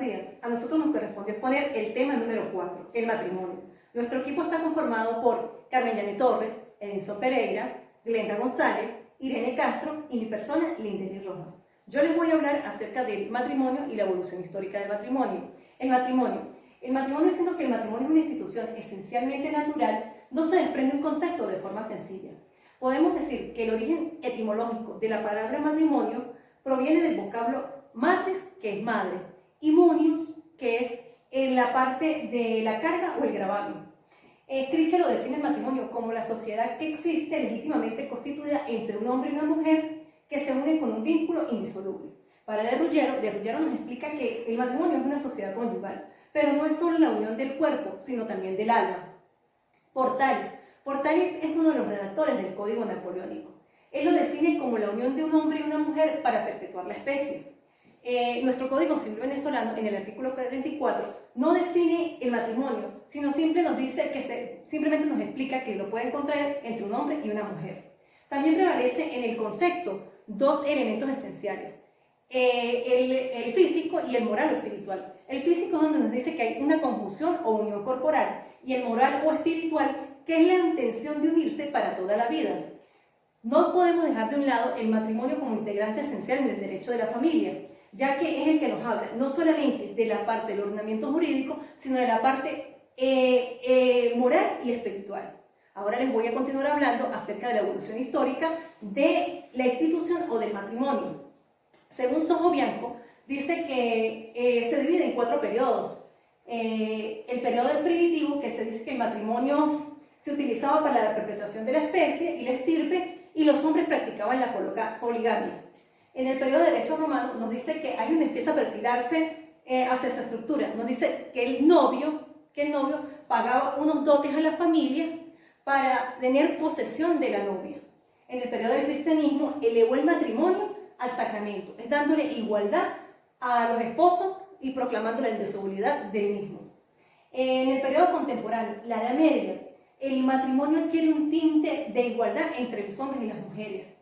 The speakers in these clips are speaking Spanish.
días. A nosotros nos corresponde poner el tema número 4, el matrimonio. Nuestro equipo está conformado por Carmen Yanet Torres, Edinson Pereira, Glenda González, Irene Castro y mi persona, Lindeli Rojas. Yo les voy a hablar acerca del matrimonio y la evolución histórica del matrimonio. El matrimonio, siendo que el matrimonio es una institución esencialmente natural, no se desprende un concepto de forma sencilla. Podemos decir que el origen etimológico de la palabra matrimonio proviene del vocablo matres, que es madre, y munius, que es en la parte de la carga o el gravamen. Critchell lo define el matrimonio como la sociedad que existe legítimamente constituida entre un hombre y una mujer que se unen con un vínculo indisoluble. Para de Ruggiero nos explica que el matrimonio es una sociedad conyugal, pero no es solo la unión del cuerpo, sino también del alma. Portales es uno de los redactores del Código Napoleónico. Él lo define como la unión de un hombre y una mujer para perpetuar la especie. Nuestro Código Civil venezolano, en el artículo 34, no define el matrimonio, sino simplemente nos explica que lo pueden contraer entre un hombre y una mujer. También prevalece en el concepto dos elementos esenciales, el físico y el moral o espiritual. El físico es donde nos dice que hay una conjunción o unión corporal, y el moral o espiritual, que es la intención de unirse para toda la vida. No podemos dejar de un lado el matrimonio como integrante esencial en el derecho de la familia, ya que es el que nos habla no solamente de la parte del ordenamiento jurídico, sino de la parte moral y espiritual. Ahora les voy a continuar hablando acerca de la evolución histórica de la institución o del matrimonio. Según Sojo Bianco, dice que se divide en 4 periodos. El periodo del primitivo, que se dice que el matrimonio se utilizaba para la perpetuación de la especie y la estirpe, y los hombres practicaban la poligamia. En el periodo de derecho romano nos dice que ahí donde empieza a perfilarse hacia esa estructura. Nos dice que el novio pagaba unos dotes a la familia para tener posesión de la novia. En el periodo del cristianismo elevó el matrimonio al sacramento, es dándole igualdad a los esposos y proclamando la indisolubilidad del mismo. En el periodo contemporáneo, la Edad Media, el matrimonio adquiere un tinte de igualdad entre los hombres y las mujeres.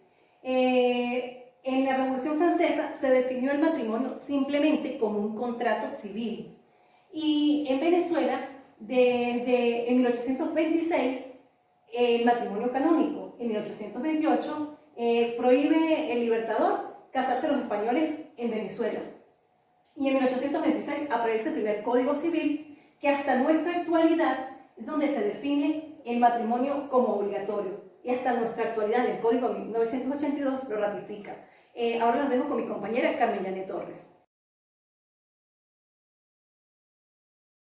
En la Revolución Francesa se definió el matrimonio simplemente como un contrato civil. Y en Venezuela, en 1826, el matrimonio canónico. En 1828 prohíbe el Libertador casarse a los españoles en Venezuela. Y en 1826 aparece el primer Código Civil, que hasta nuestra actualidad es donde se define el matrimonio como obligatorio. Y hasta nuestra actualidad, en el Código 1982, lo ratifica. Ahora los dejo con mi compañera Carmen Yanet Torres.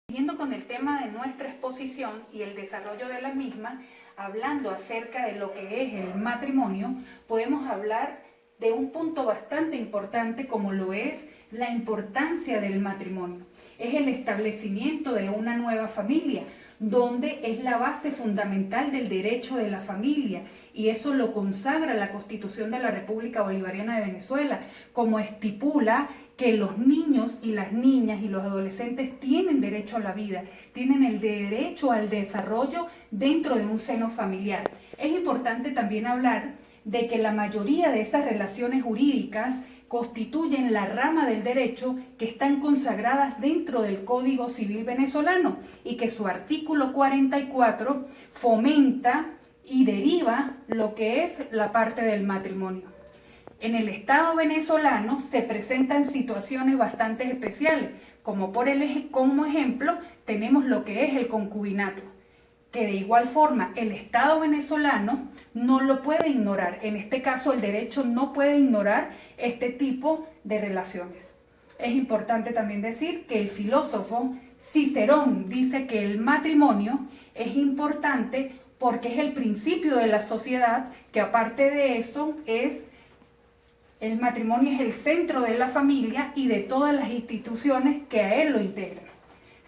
Siguiendo con el tema de nuestra exposición y el desarrollo de la misma, hablando acerca de lo que es el matrimonio, podemos hablar de un punto bastante importante como lo es la importancia del matrimonio. Es el establecimiento de una nueva familia, donde es la base fundamental del derecho de la familia, y eso lo consagra la Constitución de la República Bolivariana de Venezuela, como estipula que los niños y las niñas y los adolescentes tienen derecho a la vida, tienen el derecho al desarrollo dentro de un seno familiar. Es importante también hablar de que la mayoría de esas relaciones jurídicas constituyen la rama del derecho que están consagradas dentro del Código Civil venezolano y que su artículo 44 fomenta y deriva lo que es la parte del matrimonio. En el Estado venezolano se presentan situaciones bastante especiales, como como ejemplo tenemos lo que es el concubinato, que de igual forma el Estado venezolano no lo puede ignorar. En este caso el derecho no puede ignorar este tipo de relaciones. Es importante también decir que el filósofo Cicerón dice que el matrimonio es importante porque es el principio de la sociedad, que aparte de eso el matrimonio es el centro de la familia y de todas las instituciones que a él lo integran.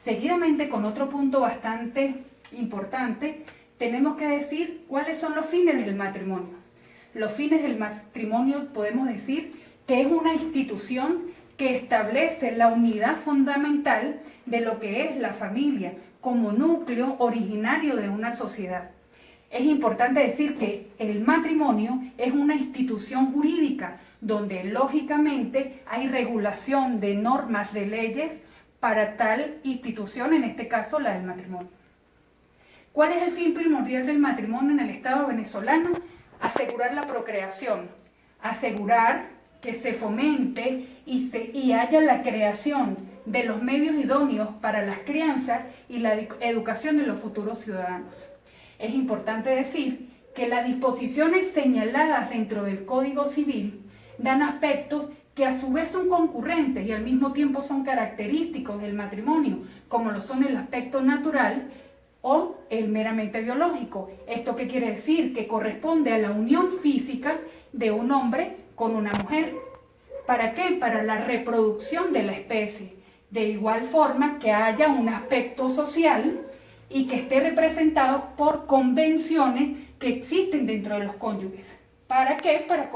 Seguidamente, con otro punto bastante importante, tenemos que decir cuáles son los fines del matrimonio. Los fines del matrimonio podemos decir que es una institución que establece la unidad fundamental de lo que es la familia como núcleo originario de una sociedad. Es importante decir que el matrimonio es una institución jurídica donde lógicamente hay regulación de normas de leyes para tal institución, en este caso la del matrimonio. ¿Cuál es el fin primordial del matrimonio en el Estado venezolano? Asegurar la procreación, asegurar que se fomente y haya la creación de los medios idóneos para la crianza y la educación de los futuros ciudadanos. Es importante decir que las disposiciones señaladas dentro del Código Civil dan aspectos que a su vez son concurrentes y al mismo tiempo son característicos del matrimonio, como lo son el aspecto natural o el meramente biológico. ¿Esto qué quiere decir? Que corresponde a la unión física de un hombre con una mujer. ¿Para qué? Para la reproducción de la especie. De igual forma que haya un aspecto social y que esté representado por convenciones que existen dentro de los cónyuges. ¿Para qué? Para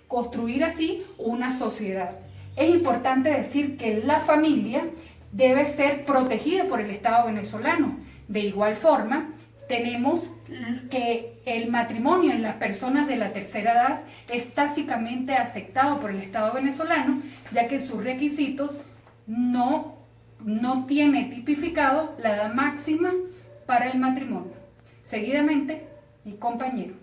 construir así una sociedad. Es importante decir que la familia debe ser protegida por el Estado venezolano. De igual forma, tenemos que el matrimonio en las personas de la tercera edad es tácitamente aceptado por el Estado venezolano, ya que sus requisitos no tiene tipificado la edad máxima para el matrimonio. Seguidamente, mi compañero.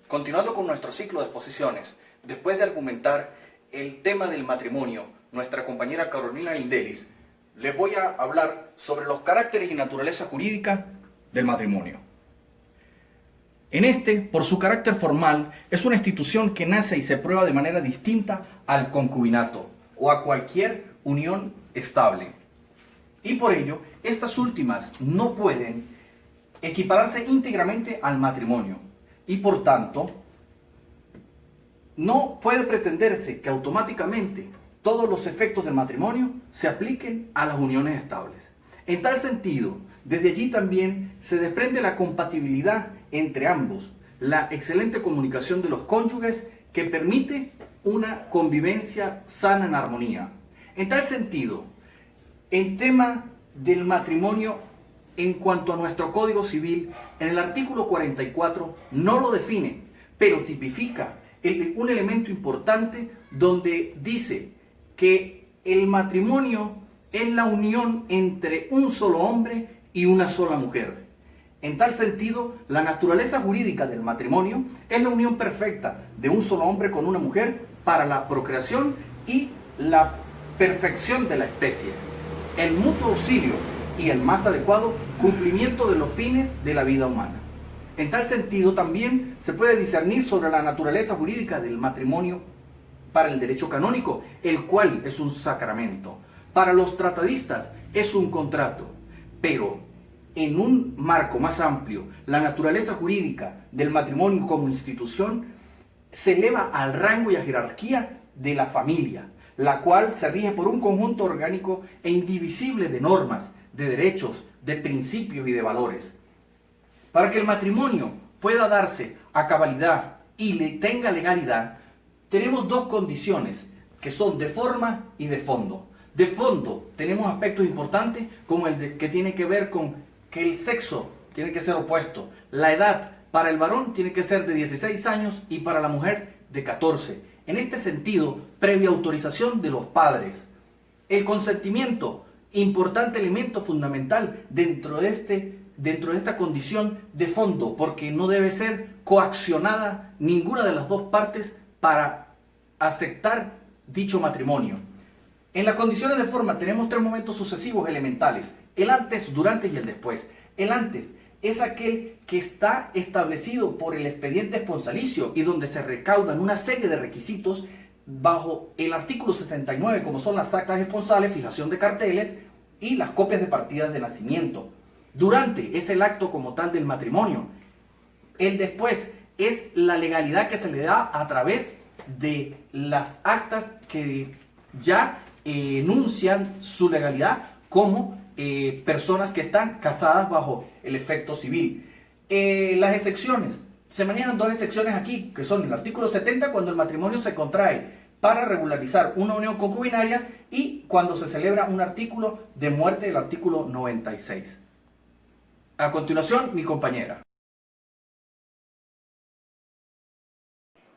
Continuando con nuestro ciclo de exposiciones, después de argumentar el tema del matrimonio, nuestra compañera Carolina Lindelis, les voy a hablar sobre los caracteres y naturaleza jurídica del matrimonio. Por su carácter formal, es una institución que nace y se prueba de manera distinta al concubinato o a cualquier unión estable. Y por ello, estas últimas no pueden equipararse íntegramente al matrimonio. Y por tanto, no puede pretenderse que automáticamente todos los efectos del matrimonio se apliquen a las uniones estables. En tal sentido, desde allí también se desprende la compatibilidad entre ambos, la excelente comunicación de los cónyuges que permite una convivencia sana en armonía. En tal sentido, en tema del matrimonio, en cuanto a nuestro Código Civil, en el artículo 44 no lo define, pero tipifica un elemento importante donde dice que el matrimonio es la unión entre un solo hombre y una sola mujer. En tal sentido, la naturaleza jurídica del matrimonio es la unión perfecta de un solo hombre con una mujer para la procreación y la perfección de la especie, el mutuo auxilio y el más adecuado cumplimiento de los fines de la vida humana. En tal sentido, también se puede discernir sobre la naturaleza jurídica del matrimonio para el derecho canónico, el cual es un sacramento. Para los tratadistas es un contrato, pero en un marco más amplio, la naturaleza jurídica del matrimonio como institución se eleva al rango y a jerarquía de la familia, la cual se rige por un conjunto orgánico e indivisible de normas, de derechos, de principios y de valores. Para que el matrimonio pueda darse a cabalidad y tenga legalidad, tenemos dos condiciones que son de forma y de fondo. De fondo tenemos aspectos importantes como que tiene que ver con que el sexo tiene que ser opuesto. La edad para el varón tiene que ser de 16 años y para la mujer de 14. En este sentido, previa autorización de los padres. El consentimiento, importante elemento fundamental dentro de esta condición de fondo, porque no debe ser coaccionada ninguna de las dos partes para aceptar dicho matrimonio. En las condiciones de forma tenemos tres momentos sucesivos elementales: el antes, durante y el después. El antes es aquel que está establecido por el expediente esponsalicio y donde se recaudan una serie de requisitos bajo el artículo 69, como son las actas esponsales, fijación de carteles y las copias de partidas de nacimiento. Durante es el acto como tal del matrimonio. El después es la legalidad que se le da a través de las actas que ya enuncian su legalidad como personas que están casadas bajo el efecto civil. Las excepciones, se manejan dos excepciones aquí, que son el artículo 70 cuando el matrimonio se contrae para regularizar una unión concubinaria y cuando se celebra un artículo de muerte, el artículo 96. A continuación, mi compañera.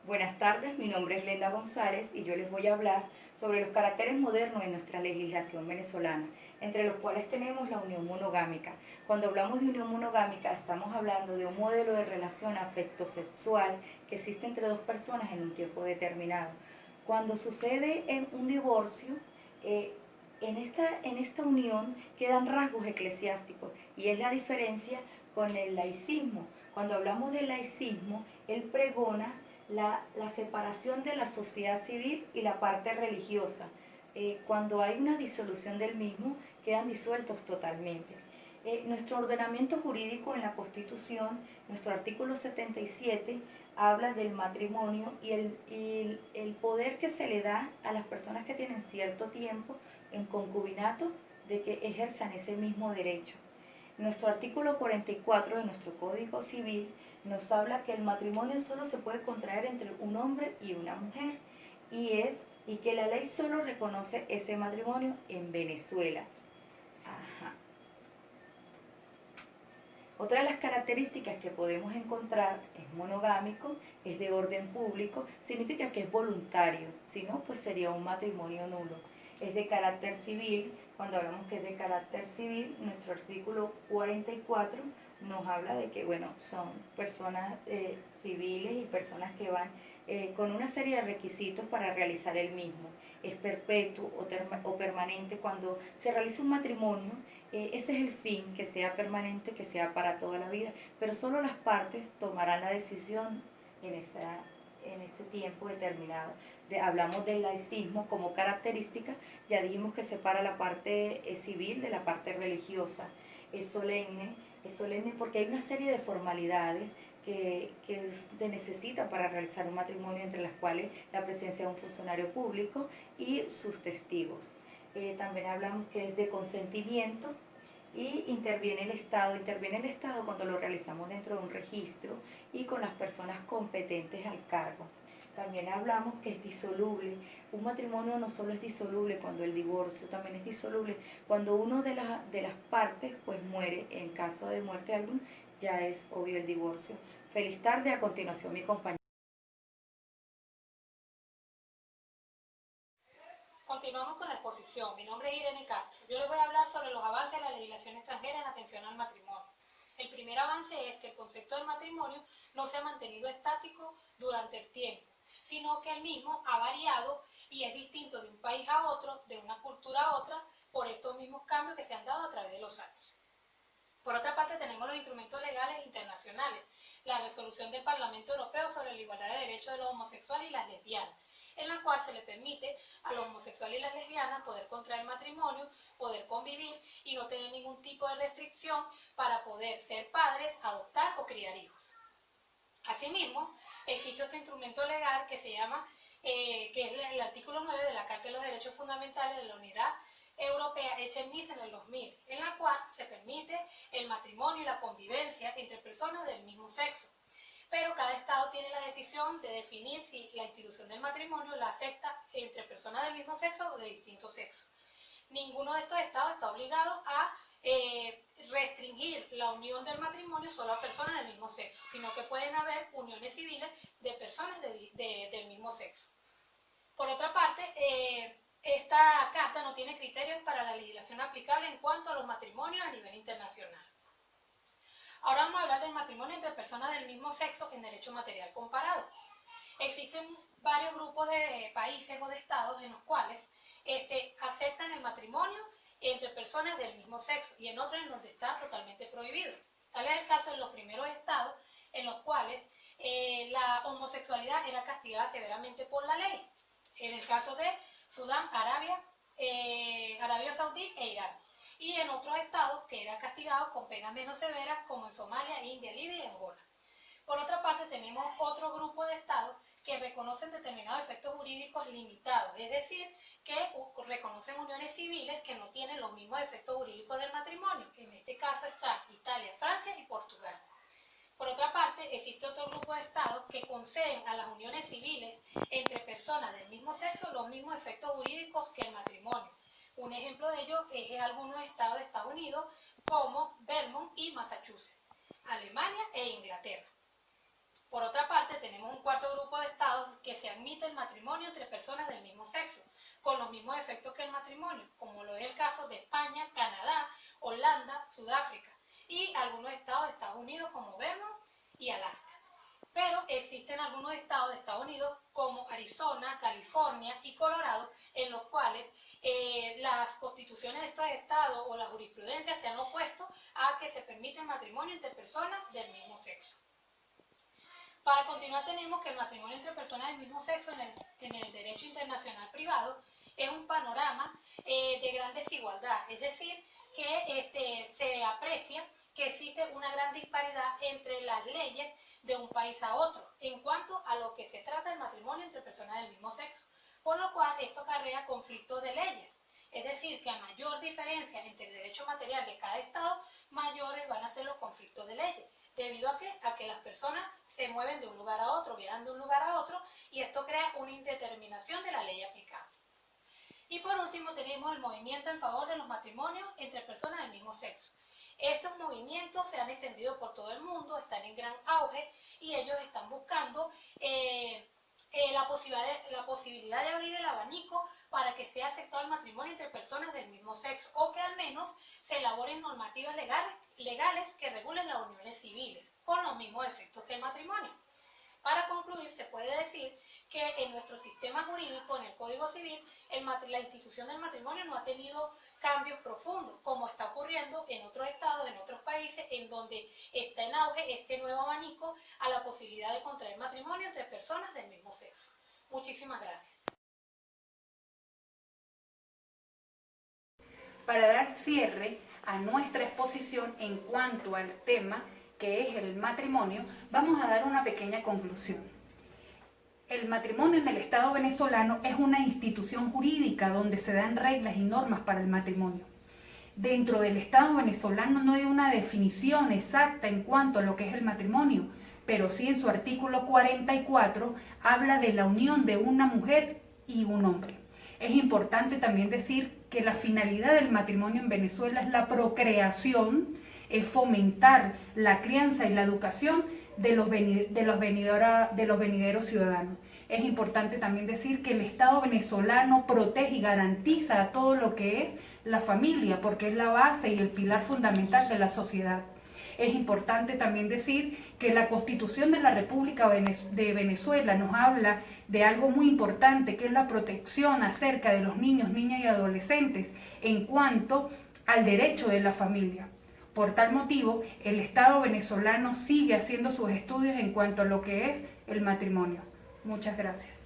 Buenas tardes, mi nombre es Lenda González y yo les voy a hablar sobre los caracteres modernos de nuestra legislación venezolana, entre los cuales tenemos la unión monogámica. Cuando hablamos de unión monogámica estamos hablando de un modelo de relación afectivo-sexual que existe entre dos personas en un tiempo determinado. Cuando sucede en un divorcio, en esta unión quedan rasgos eclesiásticos y es la diferencia con el laicismo. Cuando hablamos del laicismo, él pregona la separación de la sociedad civil y la parte religiosa. Cuando hay una disolución del mismo, quedan disueltos totalmente. Nuestro ordenamiento jurídico en la Constitución, nuestro artículo 77, habla del matrimonio y el poder que se le da a las personas que tienen cierto tiempo en concubinato de que ejerzan ese mismo derecho. Nuestro artículo 44 de nuestro Código Civil nos habla que el matrimonio solo se puede contraer entre un hombre y una mujer y que la ley solo reconoce ese matrimonio en Venezuela. Ajá. Otra de las características que podemos encontrar es monogámico, es de orden público, significa que es voluntario, si no, pues sería un matrimonio nulo. Es de carácter civil, cuando hablamos que es de carácter civil, nuestro artículo 44 nos habla de que, bueno, son personas civiles y personas que van con una serie de requisitos para realizar el mismo. Es perpetuo o permanente. Cuando se realiza un matrimonio, ese es el fin, que sea permanente, que sea para toda la vida, pero solo las partes tomarán la decisión en ese tiempo determinado. Hablamos del laicismo como característica, ya dijimos que separa la parte civil de la parte religiosa. Es solemne porque hay una serie de formalidades que se necesitan para realizar un matrimonio, entre las cuales la presencia de un funcionario público y sus testigos. También hablamos que es de consentimiento y interviene el Estado cuando lo realizamos dentro de un registro y con las personas competentes al cargo. También hablamos que es disoluble. Un matrimonio no solo es disoluble cuando el divorcio, también es disoluble cuando uno de las partes pues muere. En caso de muerte de alguno, ya es obvio el divorcio. Feliz tarde. A continuación, mi compañero. Continuamos con la exposición. Mi nombre es Irene Castro. Yo les voy a hablar sobre los avances de la legislación extranjera en atención al matrimonio. El primer avance es que el concepto del matrimonio no se ha mantenido estático durante el tiempo, sino que el mismo ha variado y es distinto de un país a otro, de una cultura a otra, por estos mismos cambios que se han dado a través de los años. Por otra parte, tenemos los instrumentos legales internacionales, la resolución del Parlamento Europeo sobre la igualdad de derechos de los homosexuales y las lesbianas, en la cual se le permite a los homosexuales y las lesbianas poder contraer matrimonio, poder convivir y no tener ningún tipo de restricción para poder ser padres, adoptar o criar hijos. Asimismo, existe otro instrumento legal que se llama, que es el artículo 9 de la Carta de los Derechos Fundamentales de la Unidad Europea, hecha en Niza en el 2000, en la cual se permite el matrimonio y la convivencia entre personas del mismo sexo. Pero cada estado tiene la decisión de definir si la institución del matrimonio la acepta entre personas del mismo sexo o de distinto sexo. Ninguno de estos estados está obligado a restringir la unión del matrimonio solo a personas del mismo sexo, sino que pueden haber uniones civiles de personas del mismo sexo. Por otra parte, esta carta no tiene criterios para la legislación aplicable en cuanto a los matrimonios a nivel internacional. Ahora vamos a hablar del matrimonio entre personas del mismo sexo en derecho material comparado. Existen varios grupos de países o de estados en los cuales aceptan el matrimonio entre personas del mismo sexo y en otros en donde está totalmente prohibido. Tal es el caso de los primeros estados en los cuales la homosexualidad era castigada severamente por la ley. En el caso de Sudán, Arabia Saudí e Irán. Y en otros estados que era castigado con penas menos severas como en Somalia, India, Libia y Angola. Por otra parte, tenemos otro grupo de estados que reconocen determinados efectos jurídicos limitados, es decir, que reconocen uniones civiles que no tienen los mismos efectos jurídicos del matrimonio. En este caso están Italia, Francia y Portugal. Por otra parte, existe otro grupo de estados que conceden a las uniones civiles entre personas del mismo sexo los mismos efectos jurídicos que el matrimonio. Un ejemplo de ello es algunos estados de Estados Unidos como Vermont y Massachusetts, Alemania e Inglaterra. Por otra parte, tenemos un cuarto grupo de estados que se admite el matrimonio entre personas del mismo sexo, con los mismos efectos que el matrimonio, como lo es el caso de España, Canadá, Holanda, Sudáfrica y algunos estados de Estados Unidos como Vermont y Alaska. Pero existen algunos estados de Estados Unidos como Arizona, California y Colorado, en los cuales las constituciones de estos estados o la jurisprudencia se han opuesto a que se permita el matrimonio entre personas del mismo sexo. Para continuar, tenemos que el matrimonio entre personas del mismo sexo en el derecho internacional privado es un panorama de gran desigualdad, es decir, que se aprecia que existe una gran disparidad entre las leyes de un país a otro en cuanto a lo que se trata del matrimonio entre personas del mismo sexo, por lo cual esto acarrea conflictos de leyes, es decir, que a mayor diferencia entre el derecho material de cada estado, mayores van a ser los conflictos de leyes, debido a que las personas se mueven de un lugar a otro, viajan de un lugar a otro, y esto crea una indeterminación de la ley aplicable. Y por último tenemos el movimiento en favor de los matrimonios entre personas del mismo sexo. Estos movimientos se han extendido por todo el mundo, están en gran auge y ellos están buscando la posibilidad de abrir el abanico para que sea aceptado el matrimonio entre personas del mismo sexo o que al menos se elaboren normativas legales que regulen las uniones civiles con los mismos efectos que el matrimonio. Para concluir, se puede decir que en nuestro sistema jurídico, en el Código Civil, la institución del matrimonio no ha tenido cambios profundos, como está ocurriendo en otros estados, en otros países, en donde está en auge este nuevo abanico a la posibilidad de contraer matrimonio entre personas del mismo sexo. Muchísimas gracias. Para dar cierre a nuestra exposición en cuanto al tema que es el matrimonio, vamos a dar una pequeña conclusión. El matrimonio en el Estado venezolano es una institución jurídica donde se dan reglas y normas para el matrimonio. Dentro del Estado venezolano no hay una definición exacta en cuanto a lo que es el matrimonio, pero sí en su artículo 44 habla de la unión de una mujer y un hombre. Es importante también decir que la finalidad del matrimonio en Venezuela es la procreación, es fomentar la crianza y la educación de los venideros ciudadanos. Es importante también decir que el Estado venezolano protege y garantiza todo lo que es la familia, porque es la base y el pilar fundamental de la sociedad. Es importante también decir que la Constitución de la República de Venezuela nos habla de algo muy importante, que es la protección acerca de los niños, niñas y adolescentes en cuanto al derecho de la familia. Por tal motivo, el Estado venezolano sigue haciendo sus estudios en cuanto a lo que es el matrimonio. Muchas gracias.